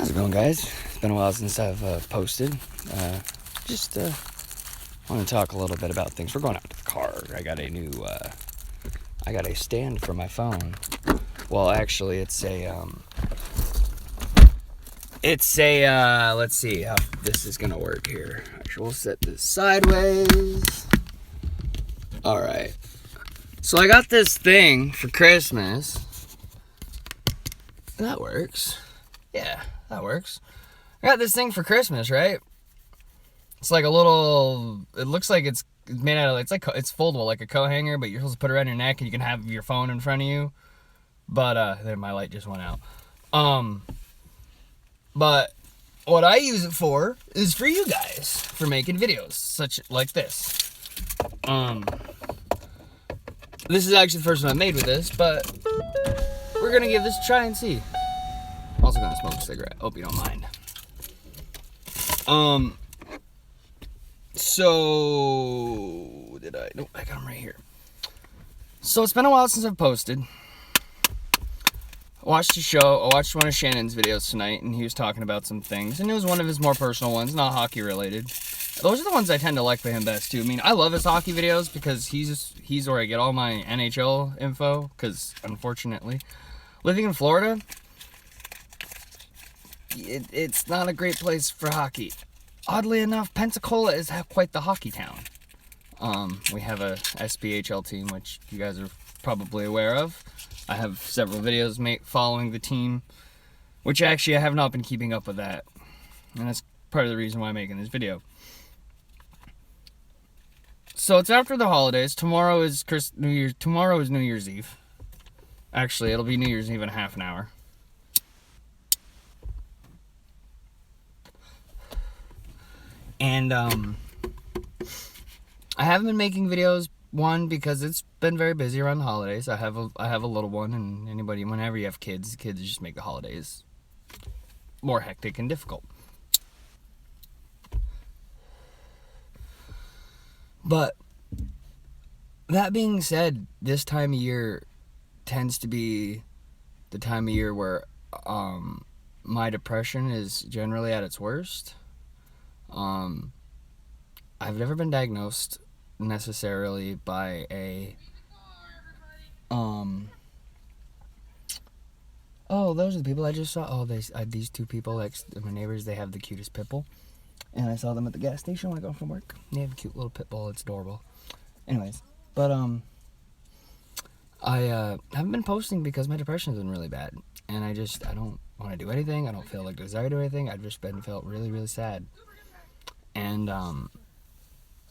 How's it going, guys? It's been a while since I've posted. Just want to talk a little bit about things. We're going out to the car. I got a stand for my phone. Well, actually, it's a let's see how this is gonna work here. Actually, we'll set this sideways. All right. So I got this thing for Christmas. That works. Yeah, that works. I got this thing for Christmas, right? It's like a little. It looks like it's made out of. It's foldable, like a coat hanger, but you're supposed to put it around your neck, and you can have your phone in front of you. But there, my light just went out. But what I use it for is for you guys, for making videos such like this. This is actually the first one I made with this, but we're gonna give this a try and see. I'm also gonna smoke a cigarette. Hope you don't mind. So did I? Nope, I got them right here. So it's been a while since I've posted. I watched one of Shannon's videos tonight, and he was talking about some things, and it was one of his more personal ones, not hockey related. Those are the ones I tend to like by him best too. I mean, I love his hockey videos because he's where I get all my NHL info. Because unfortunately, living in Florida, it's not a great place for hockey. Oddly enough, Pensacola is quite the hockey town. We have a SPHL team, which you guys are probably aware of. I have several videos following the team, which actually I have not been keeping up with that. And that's part of the reason why I'm making this video. So it's after the holidays. Tomorrow is New Year's Eve. Actually, it'll be New Year's Eve in half an hour. And I haven't been making videos, one, because it's been very busy around the holidays. I have a little one, and whenever you have kids just make the holidays more hectic and difficult. But that being said, this time of year tends to be the time of year where my depression is generally at its worst. I've never been diagnosed necessarily by a oh, those are the people I just saw. Oh, these two people, like my neighbors, they have the cutest pit bull, and I saw them at the gas station when I got home from work. They have a cute little pit bull. It's adorable. Anyways, but I haven't been posting because my depression's been really bad, and I don't want to do anything. I don't feel like desire to do anything. I've just felt really, really sad. And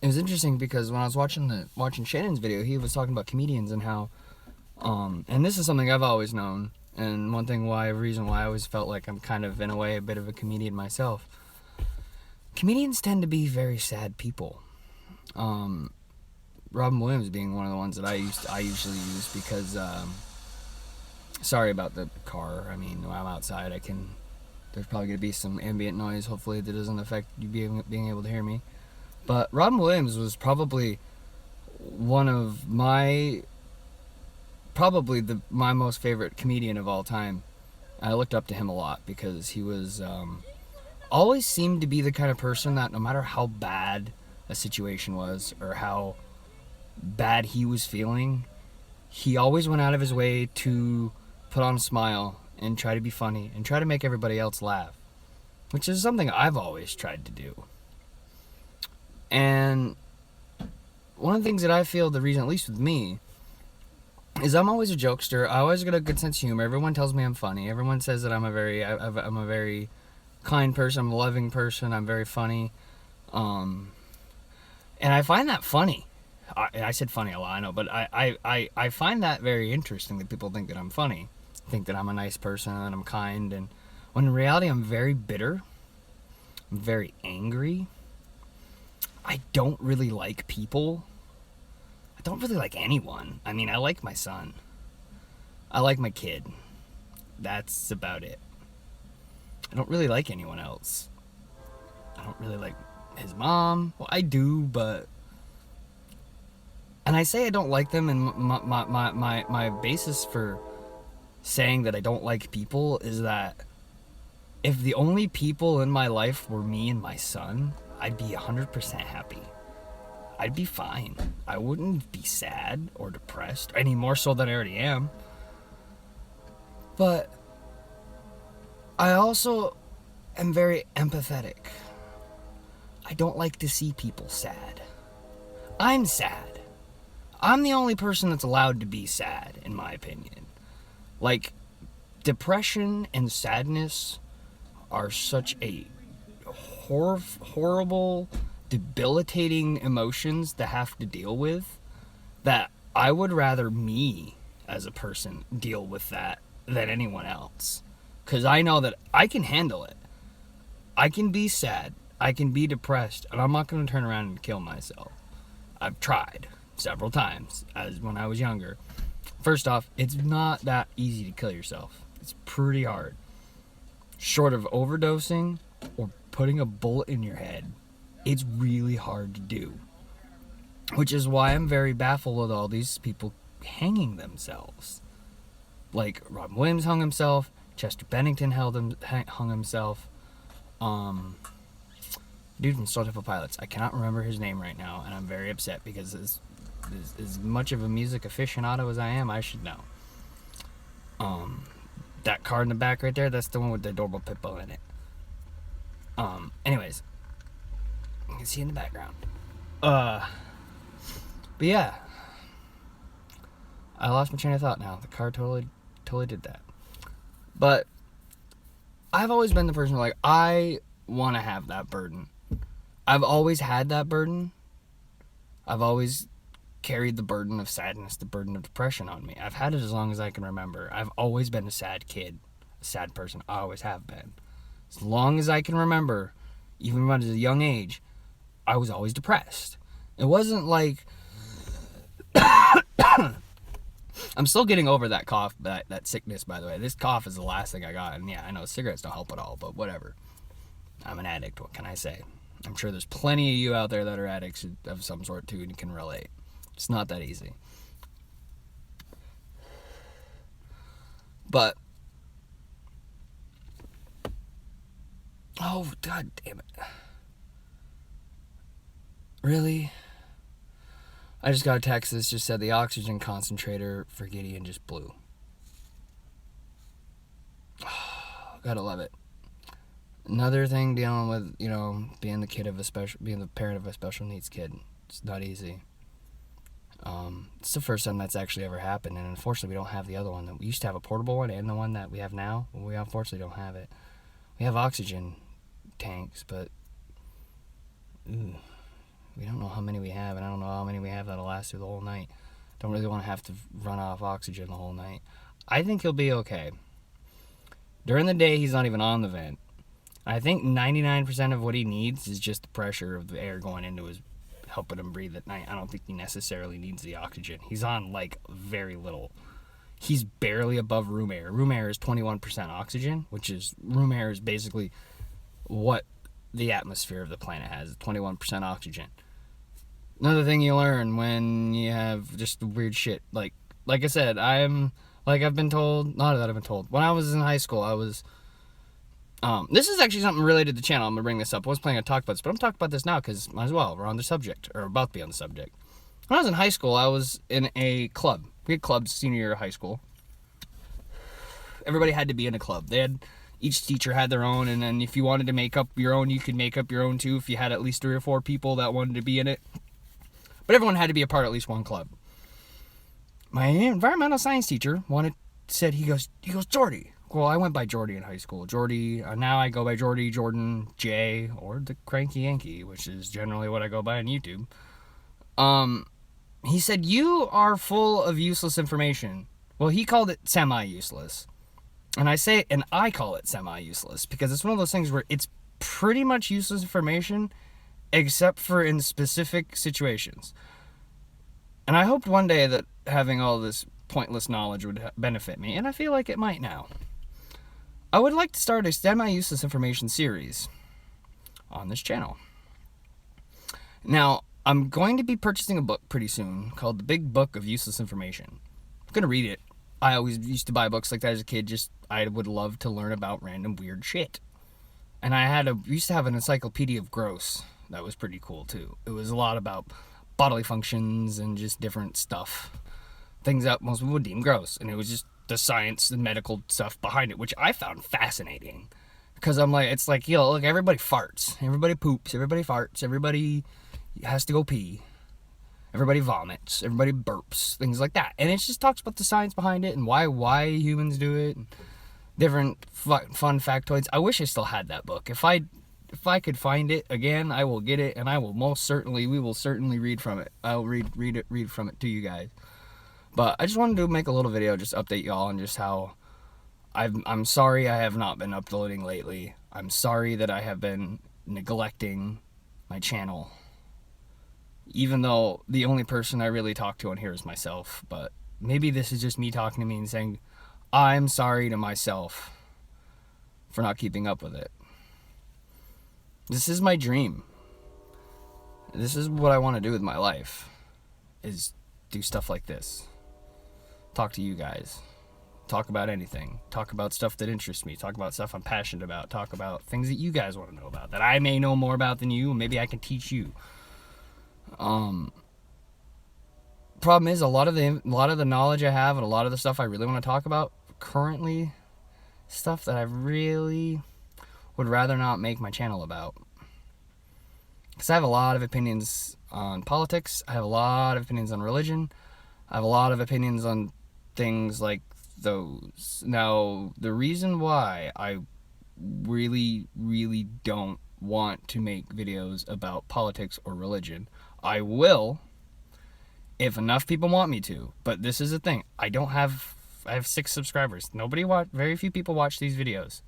it was interesting because when I was watching Shannon's video, he was talking about comedians and how and this is something I've always known, and reason why I always felt like I'm kind of in a way a bit of a comedian myself. Comedians tend to be very sad people. Robin Williams being one of the ones that I usually use because sorry about the car. I mean, when I'm outside, there's probably going to be some ambient noise. Hopefully that doesn't affect you being able to hear me. But Robin Williams was probably one of my most favorite comedian of all time. I looked up to him a lot because he was always seemed to be the kind of person that no matter how bad a situation was or how bad he was feeling, he always went out of his way to put on a smile and try to be funny and try to make everybody else laugh, which is something I've always tried to do. And one of the things that I feel the reason, at least with me, is I'm always a jokester. I always got a good sense of humor. Everyone tells me I'm funny. Everyone says that I'm a very kind person. I'm a loving person. I'm very funny. And I find that funny. I said funny a lot, I know, but I find that very interesting that people think that I'm funny. Think that I'm a nice person and I'm kind, and when in reality I'm very bitter. I'm very angry. I don't really like people. I don't really like anyone. I mean, I like my son. I like my kid. That's about it. I don't really like anyone else. I don't really like his mom. Well, I do, but... And I say I don't like them, and my basis for saying that I don't like people is that if the only people in my life were me and my son, I'd be 100% happy. I'd be fine. I wouldn't be sad or depressed, any more so than I already am. But I also am very empathetic. I don't like to see people sad. I'm sad. I'm the only person that's allowed to be sad, in my opinion. Like, depression and sadness are such a horrible, debilitating emotions to have to deal with that I would rather me, as a person, deal with that than anyone else. Because I know that I can handle it. I can be sad. I can be depressed. And I'm not going to turn around and kill myself. I've tried several times as when I was younger. First off, it's not that easy to kill yourself. It's pretty hard. Short of overdosing or putting a bullet in your head, it's really hard to do. Which is why I'm very baffled with all these people hanging themselves. Like Robin Williams hung himself, Chester Bennington hung himself. Dude from Stone Temple Pilots, I cannot remember his name right now, and I'm very upset because as much of a music aficionado as I am, I should know. That car in the back right there, that's the one with the adorable pit bull in it. Anyways, you can see in the background. But yeah, I lost my train of thought now. The car totally did that. But I've always been the person like, I want to have that burden. I've always had that burden. I've always carried the burden of sadness, the burden of depression on me. I've had it as long as I can remember. I've always been a sad kid, a sad person. I always have been. As long as I can remember, even when I was a young age, I was always depressed. It wasn't like... I'm still getting over that cough, that sickness, by the way. This cough is the last thing I got. And yeah, I know cigarettes don't help at all, but whatever. I'm an addict, what can I say? I'm sure there's plenty of you out there that are addicts of some sort too and can relate. It's not that easy. But... oh, god damn it. Really? I just got a text that just said the oxygen concentrator for Gideon just blew. Gotta love it. Another thing dealing with, being the parent of a special needs kid. It's not easy. It's the first time that's actually ever happened, and unfortunately we don't have the other one. We used to have a portable one and the one that we have now, but we unfortunately don't have it. We have oxygen tanks, but we don't know how many we have, and I don't know how many we have that'll last through the whole night. Don't really want to have to run off oxygen the whole night. I think he'll be okay. During the day, he's not even on the vent. I think 99% of what he needs is just the pressure of the air going into his, helping him breathe at night. I don't think he necessarily needs the oxygen. He's on, very little. He's barely above room air. Room air is 21% oxygen, which is, room air is basically what the atmosphere of the planet has, 21% oxygen. Another thing you learn when you have just weird shit, like I said, I've been told, not that I've been told, when I was in high school, I was, this is actually something related to the channel. I'm going to bring this up. I was planning to talk about this, but I'm talking about this now because might as well. We're on the subject, or about to be on the subject. When I was in high school, I was in a club. We had clubs senior year of high school. Everybody had to be in a club. Each teacher had their own, and then if you wanted to make up your own, you could make up your own too if you had at least 3 or 4 people that wanted to be in it. But everyone had to be a part of at least one club. My environmental science teacher said, he goes, Jordy. Well, I went by Jordy in high school. Jordy, now I go by Jordy, Jordan, Jay, or the Cranky Yankee, which is generally what I go by on YouTube. He said, you are full of useless information. Well, he called it semi-useless. And I call it semi-useless because it's one of those things where it's pretty much useless information except for in specific situations. And I hoped one day that having all this pointless knowledge would benefit me, and I feel like it might now. I would like to start a semi-useless information series on this channel. Now, I'm going to be purchasing a book pretty soon called The Big Book of Useless Information. I'm going to read it. I always used to buy books like that as a kid, I would love to learn about random weird shit. And used to have an encyclopedia of gross. That was pretty cool too. It was a lot about bodily functions and just different stuff. Things that most people would deem gross. And it was just the science and medical stuff behind it, which I found fascinating. Because I'm like, it's like, look, everybody farts. Everybody poops. Everybody farts. Everybody has to go pee. Everybody vomits. Everybody burps. Things like that. And it just talks about the science behind it and why humans do it. And different fun factoids. I wish I still had that book. If I could find it again, I will get it, and we will certainly read from it. I'll read from it to you guys. But I just wanted to make a little video, just update y'all on just how I'm sorry I have not been uploading lately. I'm sorry that I have been neglecting my channel. Even though the only person I really talk to on here is myself. But maybe this is just me talking to me and saying, I'm sorry to myself for not keeping up with it. This is my dream. This is what I want to do with my life, is do stuff like this. Talk to you guys. Talk about anything. Talk about stuff that interests me. Talk about stuff I'm passionate about. Talk about things that you guys want to know about, that I may know more about than you, and maybe I can teach you. Problem is, a lot of the knowledge I have and a lot of the stuff I really want to talk about currently, stuff that I really would rather not make my channel about. Because I have a lot of opinions on politics. I have a lot of opinions on religion. I have a lot of opinions on things like those. Now, the reason why I really, really don't want to make videos about politics or religion, I will if enough people want me to. But this is the thing. I have 6 subscribers. Very few people watch these videos.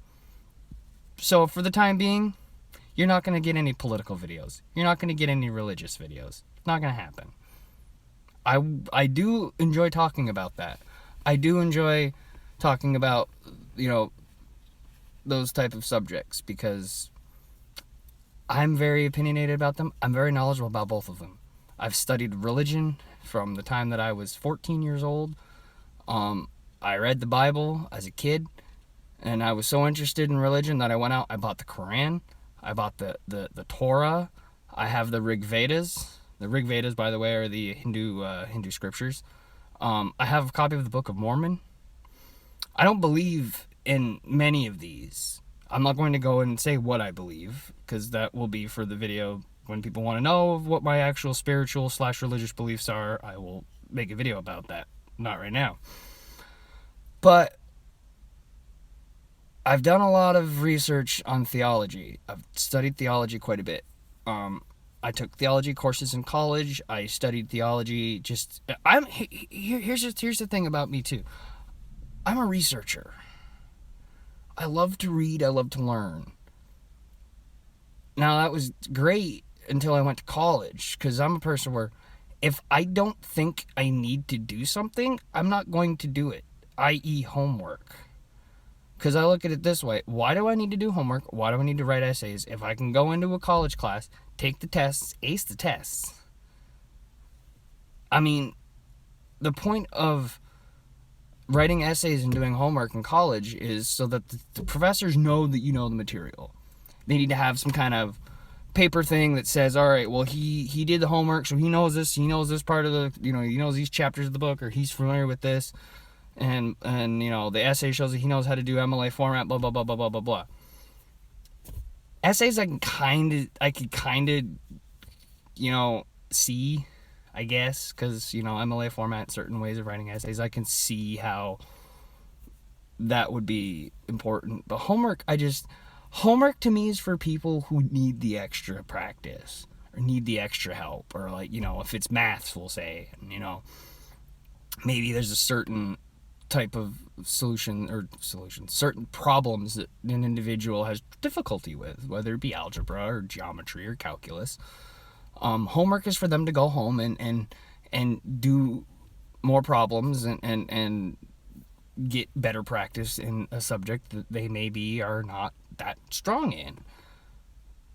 So for the time being, you're not going to get any political videos. You're not going to get any religious videos. It's not going to happen. I do enjoy talking about that. I do enjoy talking about, those type of subjects because I'm very opinionated about them. I'm very knowledgeable about both of them. I've studied religion from the time that I was 14 years old. I read the Bible as a kid, and I was so interested in religion that I went out, I bought the Quran, I bought the Torah, I have the Rig Vedas. The Rig Vedas, by the way, are the Hindu scriptures. I have a copy of the Book of Mormon. I don't believe in many of these. I'm not going to go and say what I believe, because that will be for the video. When people want to know what my actual spiritual / religious beliefs are, I will make a video about that. Not right now. But I've done a lot of research on theology. I've studied theology quite a bit. I took theology courses in college. I studied theology. Here's the thing about me too. I'm a researcher. I love to read. I love to learn. Now that was great until I went to college, because I'm a person where if I don't think I need to do something, I'm not going to do it, i.e. homework. Because I look at it this way: why do I need to do homework? Why do I need to write essays if I can go into a college class, take the tests, ace the tests? I mean, the point of writing essays and doing homework in college is so that the professors know that you know the material. They need to have some kind of paper thing that says, all right, well, he did the homework, so he knows this part of the, he knows these chapters of the book, or he's familiar with this. And the essay shows that he knows how to do MLA format, blah, blah, blah, blah, blah, blah, blah. Essays I could kind of, see, I guess, because, MLA format, certain ways of writing essays, I can see how that would be important. But homework to me is for people who need the extra practice or need the extra help, or if it's maths, we'll say, maybe there's a certain type of certain problems that an individual has difficulty with, whether it be algebra or geometry or calculus. Homework is for them to go home and do more problems and get better practice in a subject that they maybe are not that strong in.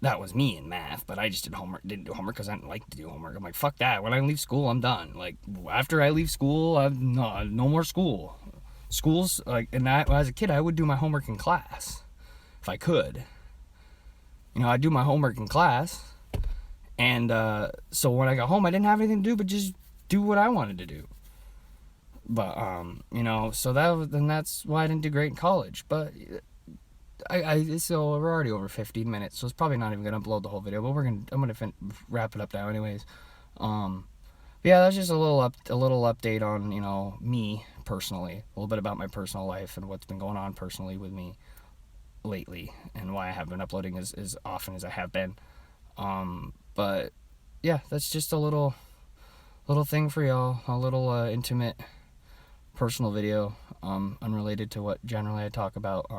That was me in math, but I just didn't do homework because I didn't like to do homework. I'm like, fuck that. When I leave school, I'm done. Like, after I leave school, I've no more school. Schools, as a kid, I would do my homework in class if I could. I do my homework in class, and so when I got home, I didn't have anything to do but just do what I wanted to do. But so that's why I didn't do great in college. But so we're already over 15 minutes, so it's probably not even gonna upload the whole video. But I'm gonna wrap it up now, anyways. Yeah, that's just a little update on me personally, a little bit about my personal life and what's been going on personally with me lately, and why I haven't been uploading as often as I have been. But yeah, that's just a little thing for y'all, a little intimate personal video, unrelated to what generally I talk about.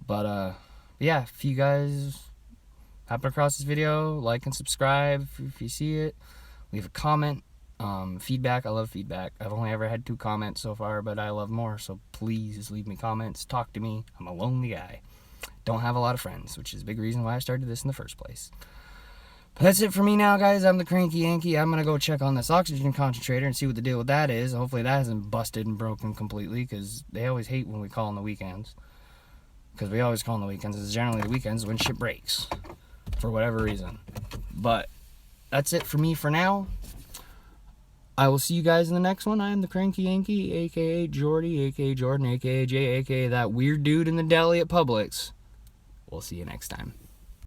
But yeah, if you guys happen across this video, like and subscribe if you see it. Leave a comment. Feedback, I love feedback. I've only ever had 2 comments so far, but I love more, so please leave me comments. Talk to me. I'm a lonely guy. Don't have a lot of friends, which is a big reason why I started this in the first place. But that's it for me now, guys. I'm the Cranky Yankee. I'm going to go check on this oxygen concentrator and see what the deal with that is. Hopefully that hasn't busted and broken completely, because they always hate when we call on the weekends. Because we always call on the weekends. It's generally the weekends when shit breaks, for whatever reason. But that's it for me for now. I will see you guys in the next one. I am the Cranky Yankee, a.k.a. Jordy, a.k.a. Jordan, a.k.a. Jay, a.k.a. that weird dude in the deli at Publix. We'll see you next time.